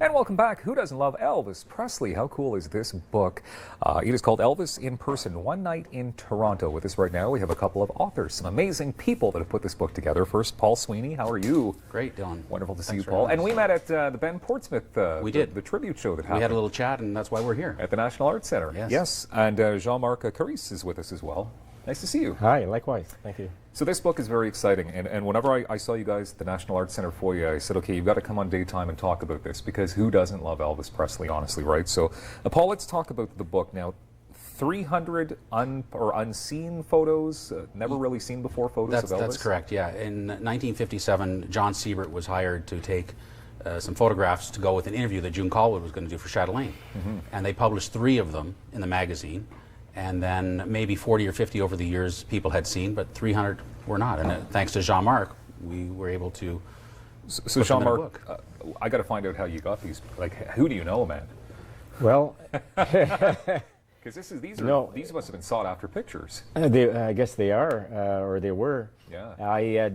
And welcome back. Who doesn't love Elvis Presley? How cool is this book? It is called Elvis in Person, One Night in Toronto. With us right now, we have a couple of authors, some amazing people that have put this book together. First, Paul Sweeney. How are you? Great, Dylan. Wonderful to see you, Paul. And we met at the Ben Portsmouth, we did. The tribute show that happened. We had a little chat, and that's why we're here. At the National Arts Centre. Yes. Yes. And Jean-Marc Carisse is with us as well. Nice to see you. Hi, likewise. Thank you. So this book is very exciting, and whenever I saw you guys at the National Arts Centre foyer, I said, okay, you've got to come on Daytime and talk about this, because who doesn't love Elvis Presley, honestly, right? So, Paul, let's talk about the book now. 300 unseen photos, never really seen before photos of Elvis? That's correct, yeah. In 1957, John Siebert was hired to take some photographs to go with an interview that June Caldwell was going to do for Chatelaine. And they published 3 of them in the magazine. And then maybe 40 or 50 over the years people had seen, but 300 were not. And thanks to Jean-Marc, we were able to. So Jean-Marc, I got to find out how you got these. Like, who do you know, man? Well, because these must have been sought after pictures. I guess they are, or they were. Yeah. I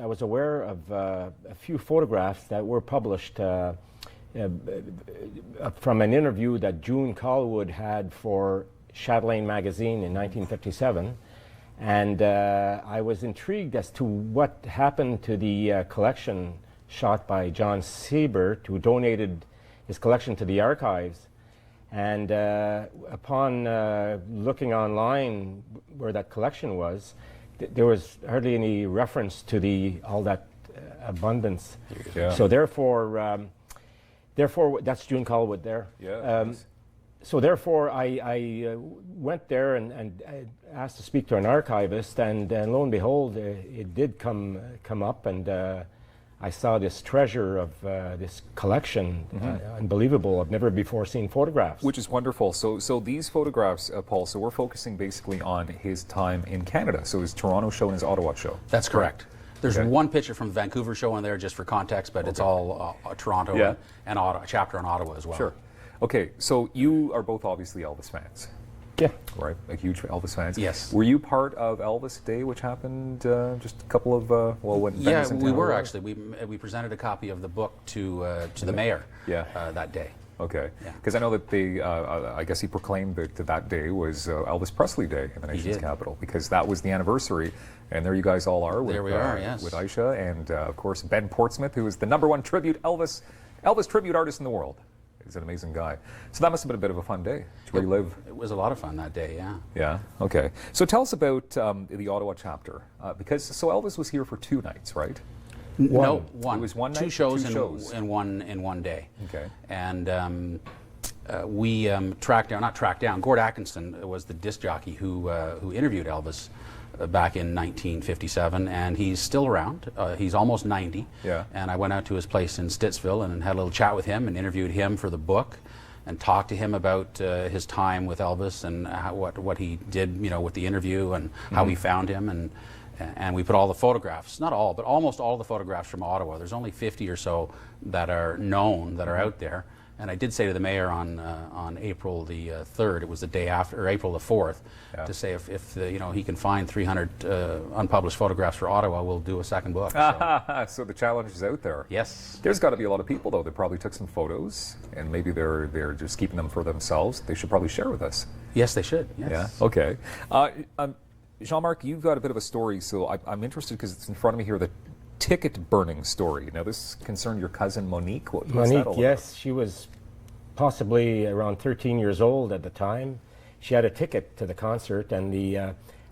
was aware of a few photographs that were published from an interview that June Caldwell had for Chatelaine magazine in 1957, and I was intrigued as to what happened to the collection shot by John Siebert, who donated his collection to the archives. And upon looking online where that collection was, there was hardly any reference to all that abundance. Yeah. So therefore, that's June Caldwell there. Yeah. So therefore, I went there and asked to speak to an archivist, and lo and behold, it did come up, and I saw this treasure of this collection, unbelievable. I've never before seen photographs. Which is wonderful. So these photographs, Paul, so we're focusing basically on his time in Canada. So his Toronto show and his Ottawa show. That's correct. There's one picture from the Vancouver show in there just for context, but it's all Toronto and Ottawa, a chapter on Ottawa as well. Sure. Okay, so you are both obviously Elvis fans. Yeah. Right, like huge Elvis fans. Yes. Were you part of Elvis Day, which happened just a couple of, when Ben yeah, was in we town, were or? actually. We presented a copy of the book to the mayor that day. Okay, Yeah. because I know that I guess he proclaimed that day was Elvis Presley Day in the nation's capital, because that was the anniversary, and there you guys all are. There we are, yes. With Aisha, and of course Ben Portsmouth, who is the #1 tribute Elvis tribute artist in the world. He's an amazing guy. So that must have been a bit of a fun day. Where you live. It was a lot of fun that day, yeah. Yeah. Okay. So tell us about the Ottawa chapter, because Elvis was here for 2 nights, right? No, one. It was one night. 2 shows, in one day. Okay. And we not tracked down. Gord Atkinson was the disc jockey who interviewed Elvis back in 1957, and he's still around. He's almost 90. Yeah. And I went out to his place in Stittsville and had a little chat with him and interviewed him for the book, and talked to him about his time with Elvis and what he did, with the interview, and how he found him, and we put all the photographs, not all, but almost all the photographs from Ottawa. There's only 50 or so that are known, that are out there. And I did say to the mayor on April the 3rd, it was the day after, or April the 4th, to say if he can find 300 unpublished photographs for Ottawa, we'll do a second book. So. So the challenge is out there. Yes. There's got to be a lot of people, though, that probably took some photos, and maybe they're just keeping them for themselves. They should probably share with us. Yes, they should. Yes. Yeah. Okay. Jean-Marc, you've got a bit of a story, so I'm interested because it's in front of me here. The ticket burning story. Now, this concerned your cousin Monique. What's Monique, that all yes, about? she was possibly around 13 years old at the time. She had a ticket to the concert, and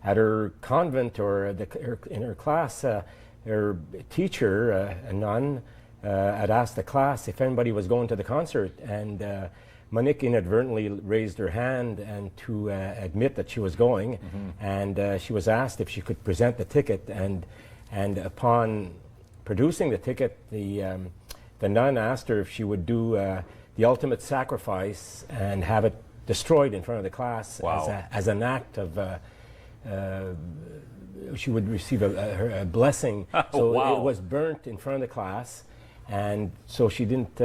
at her convent, or in her class, her teacher, a nun, had asked the class if anybody was going to the concert, and Monique inadvertently raised her hand and to admit that she was going, and she was asked if she could present the ticket, and upon producing the ticket, the nun asked her if she would do the ultimate sacrifice and have it destroyed in front of the class. Wow. as an act of she would receive a blessing. So Wow. it was burnt in front of the class, and so she missed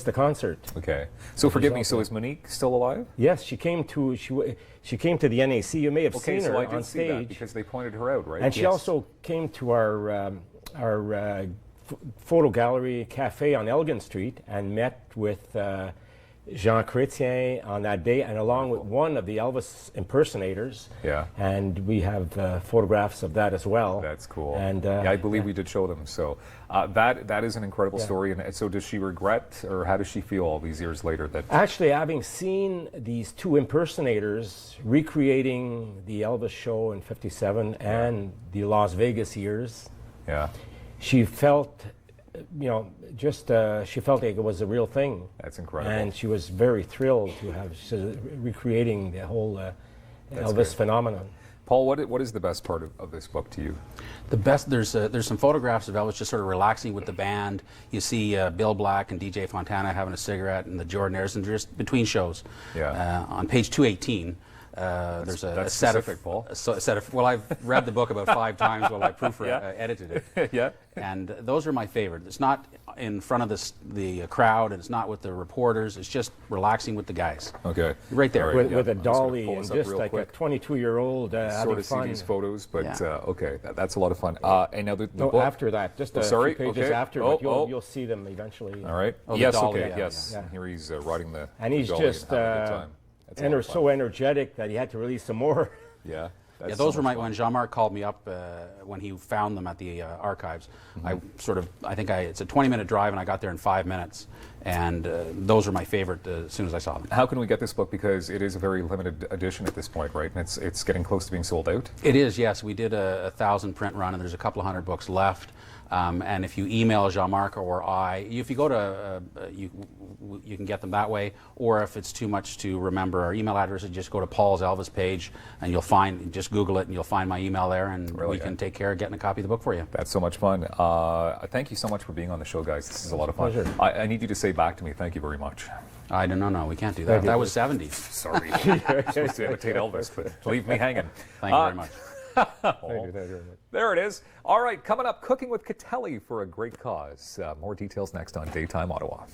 the concert. Okay. So forgive me. So is Monique still alive? Yes, she came to the NAC. You may have seen her I did on see that stage because they pointed her out, right? and she also came to our photo gallery cafe on Elgin Street and met with Jean Chrétien on that day, and along with one of the Elvis impersonators. Yeah. And we have photographs of that as well. That's cool. And yeah, I believe we did show them. So that is an incredible story. And so does she regret, or how does she feel all these years later that? Actually, having seen these two impersonators recreating the Elvis show in '57 and the Las Vegas years, Yeah. she felt, she felt like it was a real thing. That's incredible. And she was very thrilled to have recreating the whole Elvis great. phenomenon. Paul, what is the best part of this book to you? The best, there's some photographs of Elvis just sort of relaxing with the band. You see Bill Black and DJ Fontana having a cigarette, and the Jordanaires, and just between shows. Yeah. On page 218, there's a that's set specific, Paul. a set of. Well, I've read the book about 5 times while I proofread, edited it. Yeah. And those are my favorite. It's not in front of the crowd, and it's not with the reporters. It's just relaxing with the guys. Okay. Right there. All right, With a I'm just gonna dolly pull and this up just real like quick. a 22-year-old Sort having of see fun. these photos, but Yeah. okay, that's a lot of fun. And now the No, book. after that, just a sorry? few pages Okay. after, Oh, but you'll see them eventually. All right. Oh, the yes. dolly, Okay. yeah, Yes. yeah. And here he's riding the. And he's dolly just and having a good time. That's a lot of fun. so energetic that he had to release some more. Yeah. Yeah, those were when Jean-Marc called me up when he found them at the archives. It's a 20-minute drive, and I got there in 5 minutes. And those are my favorite as soon as I saw them. How can we get this book? Because it is a very limited edition at this point, right? And it's getting close to being sold out. It is, yes. We did a 1,000 print run, and there's a couple of hundred books left. And if you email Jean-Marc or if you go to, you can get them that way. Or if it's too much to remember our email address, just go to Paul's Elvis page, and just Google it, and you'll find my email there, and we can take care of getting a copy of the book for you. That's so much fun. Thank you so much for being on the show, guys. This is a lot of fun. Pleasure. I need you to say back to me, thank you very much. I don't know, we can't do that. That was 70s. Sorry. I'm supposed to imitate Elvis, but leave me hanging. Thank you very much. Thank you very much. There it is. All right, coming up, Cooking with Catelli for a Great Cause. More details next on Daytime Ottawa.